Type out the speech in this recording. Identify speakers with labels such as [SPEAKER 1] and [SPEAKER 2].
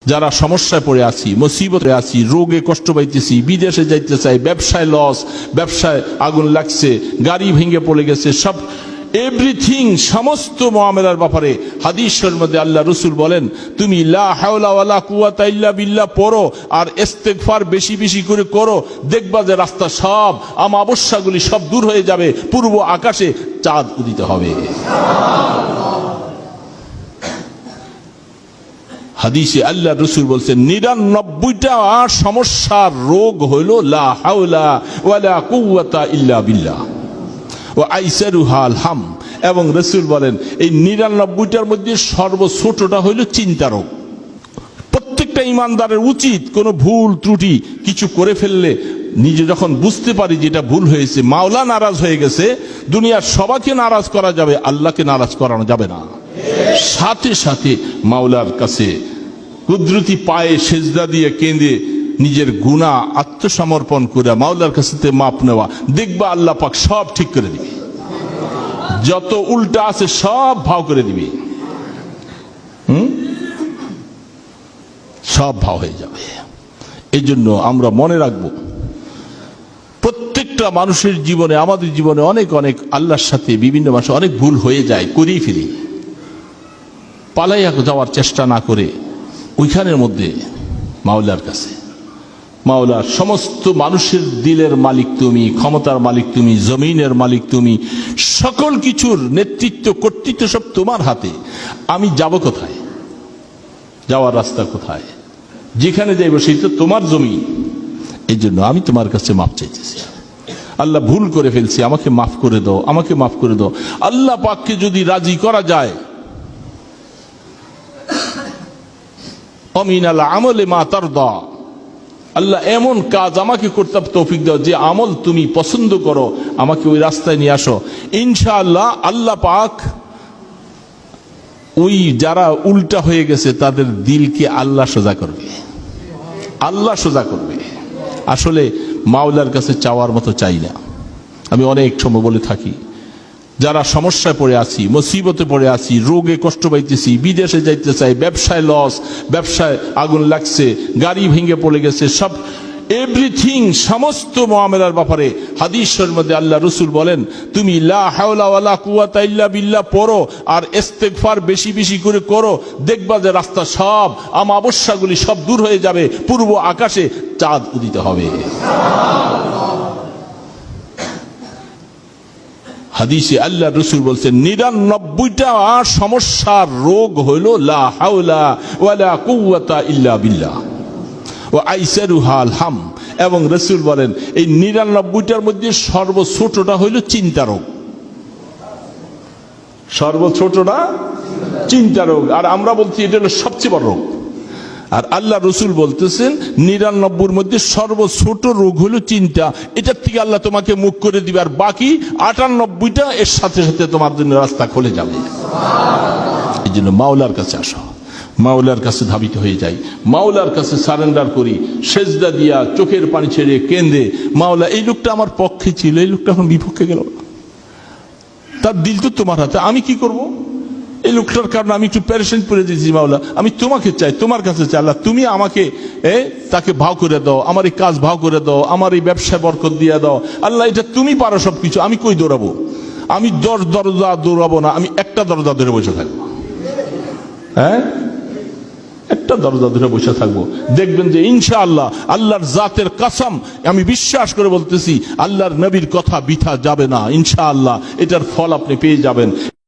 [SPEAKER 1] যারা সমস্যায় পড়ে আছি, মুসিবতে আছি, রোগে কষ্ট পাইতেছি, বিদেশে যাইতে চাই, ব্যবসায় লস, ব্যবসায় আগুন লাগছে, গাড়ি ভেঙে পড়ে গেছে, সব এভরিথিং, সমস্ত মুআমালার ব্যাপারে হাদিসের মধ্যে আল্লাহ রাসূল বলেন, তুমি লা হাওলা ওয়ালা কুওয়াতা ইল্লা বিল্লাহ পড়ো আর ইস্তেগফার বেশি বেশি করে করো, দেখবা যে রাস্তা সব অমাবস্যাগুলি সব দূর হয়ে যাবে, পূর্ব আকাশে চাঁদ উদিত হবে। হাদিসে আল্লাহ রাসূল বলছেন ৯৯টা সমস্যার রোগ হইল লা হাওলা ওয়ালা কুওয়াতা ইল্লা বিল্লাহ ও আইসারুহাল হাম। এবং রাসূল বলেন এই ৯৯টার মধ্যে সর্বছোটটা হইল চিন্তা রোগ। প্রত্যেকটা ইমানদারের উচিত কোনো ভুল ত্রুটি কিছু করে ফেললে নিজে যখন বুঝতে পারি যেটা ভুল হয়েছে, মাওলা নারাজ হয়ে গেছে, দুনিয়ার সবাইকে নারাজ করা যাবে, আল্লাহকে নারাজ করানো যাবে না। সাথে সাথে মাওলার কাছে কুদরতি পায়ে সেজদা দিয়ে কেঁদে নিজের গুনাহ আত্মসমর্পণ করে মাওলার কাছে মাপ নেওয়া, দেখবা আল্লাহ পাক সব ঠিক করে দিবে, যত উল্টা আছে সব ভাও করে দিবে, সব ভাও হয়ে যাবে। এই জন্য আমরা মনে রাখবো প্রত্যেকটা মানুষের জীবনে, আমাদের জীবনে অনেক অনেক আল্লাহর সাথে বিভিন্ন মাসে অনেক ভুল হয়ে যায়, করেই ফেলি। পালাইয়া যাওয়ার চেষ্টা না করে ওইখানের মধ্যে মাওলার কাছে, মাওলা সমস্ত মানুষের দিলের মালিক তুমি, ক্ষমতার মালিক তুমি, জমিনের মালিক তুমি, সকল কিছুর নেতৃত্ব কর্তৃত্ব সব তোমার হাতে। আমি যাব কোথায়? যাওয়ার রাস্তা কোথায়? যেখানে যাইব সেই তো তোমার জমিন। এই জন্য আমি তোমার কাছে মাপ চাইতেছি। আল্লাহ ভুল করে ফেলছি, আমাকে মাফ করে দাও, আমাকে মাফ করে দাও। আল্লাহ পাককে যদি রাজি করা যায়, অমিনাল আমলে মা তারদা, আল্লাহ এমন কাজ আমাকে করতে তৌফিক দাও যে আমল তুমি পছন্দ করো, আমাকে ওই রাস্তায় নিয়ে আসো। ইনশাআল্লাহ আল্লাহ পাক ওই যারা উল্টা হয়ে গেছে তাদের দিলকে আল্লাহ সোজা করবে, আল্লাহ সোজা করবে। আসলে মাওলার কাছে চাওয়ার মতো চাই না। আমি অনেক সময় বলে থাকি, যারা সমস্যায় পড়ে আছি, মুসিবতে পড়ে আছি, রোগে কষ্ট পাইতেছি, বিদেশে যাইতে চাই, ব্যবসায় লস, ব্যবসায় আগুন লাগছে, গাড়ি ভেঙে পড়ে গেছে, সব এভরিথিং, সমস্ত মুআমালার ব্যাপারে হাদিসের মধ্যে আল্লাহ রাসূল বলেন, তুমি লা হাওলা ওয়ালা কুওয়াতা ইল্লা বিল্লাহ পড়ো আর ইস্তেগফার বেশি বেশি করে করো, দেখবা যে রাস্তা সব অমাবস্যাগুলি সব দূর হয়ে যাবে, পূর্ব আকাশে চাঁদ উদিত হবে। হাদিসে আল্লাহ রাসূল বলছেন ৯৯টা সমস্যার রোগ হইল লা হাওলা ওয়ালা কুওয়াতা ইল্লা বিল্লাহ ও আইসারুহাল হাম। এবং রাসূল বলেন এই ৯৯টার মধ্যে সর্বছোটটা হইল চিন্তা রোগ, সর্বছোটটা চিন্তা রোগ। আর আমরা বলছি এটা হলো সবচেয়ে বড় রোগ। আর আল্লাহ রাসূল বলতেছেন ৯৯র মধ্যে সর্বছোট রোগ হলো চিন্তা। এটার থেকে আল্লাহ তোমাকে মুখ করে দিবে, আর বাকি ৯৮টা এর সাথে সাথে তোমার জন্য রাস্তা খুলে যাবে। এই জন্য মাওলার কাছে আসো, মাওলার কাছে ধাবিত হয়ে যাই, মাওলার কাছে সারেন্ডার করি, সেজদা দিয়া চোখের পানি ছেড়ে কেঁদে, মাওলা এই লোকটা আমার পক্ষে ছিল, এই লোকটা এখন বিপক্ষে গেল, তার দিল তো তোমার হাতে, আমি কি করব? এই লোকটার কারণে আমি একটু প্যারেশান করে দিয়েছি, মাওলা আমি তোমাকে চাই, তোমার কাছে চাই, আল্লাহ তুমি আমাকে তাকে ভাও করে দাও, আমার এই কাজ ভাও করে দাও, আমার এই ব্যবসায় বরকত দিয়ে দাও, আল্লাহ এটা তুমি পারো সবকিছু, আমি কই দৌড়াবো? আমি দরজা দৌড়াবো না, আমি একটা দরজা ধরে বসে থাকবো। একটা দরজা ধরে বসে থাকবো, দেখবেন যে ইনশাআল্লাহ আল্লাহর জাতের কসম আমি বিশ্বাস করে বলতেছি, আল্লাহর নবীর কথা বৃথা যাবে না। ইনশাআল্লাহ এটার ফল আপনি পেয়ে যাবেন।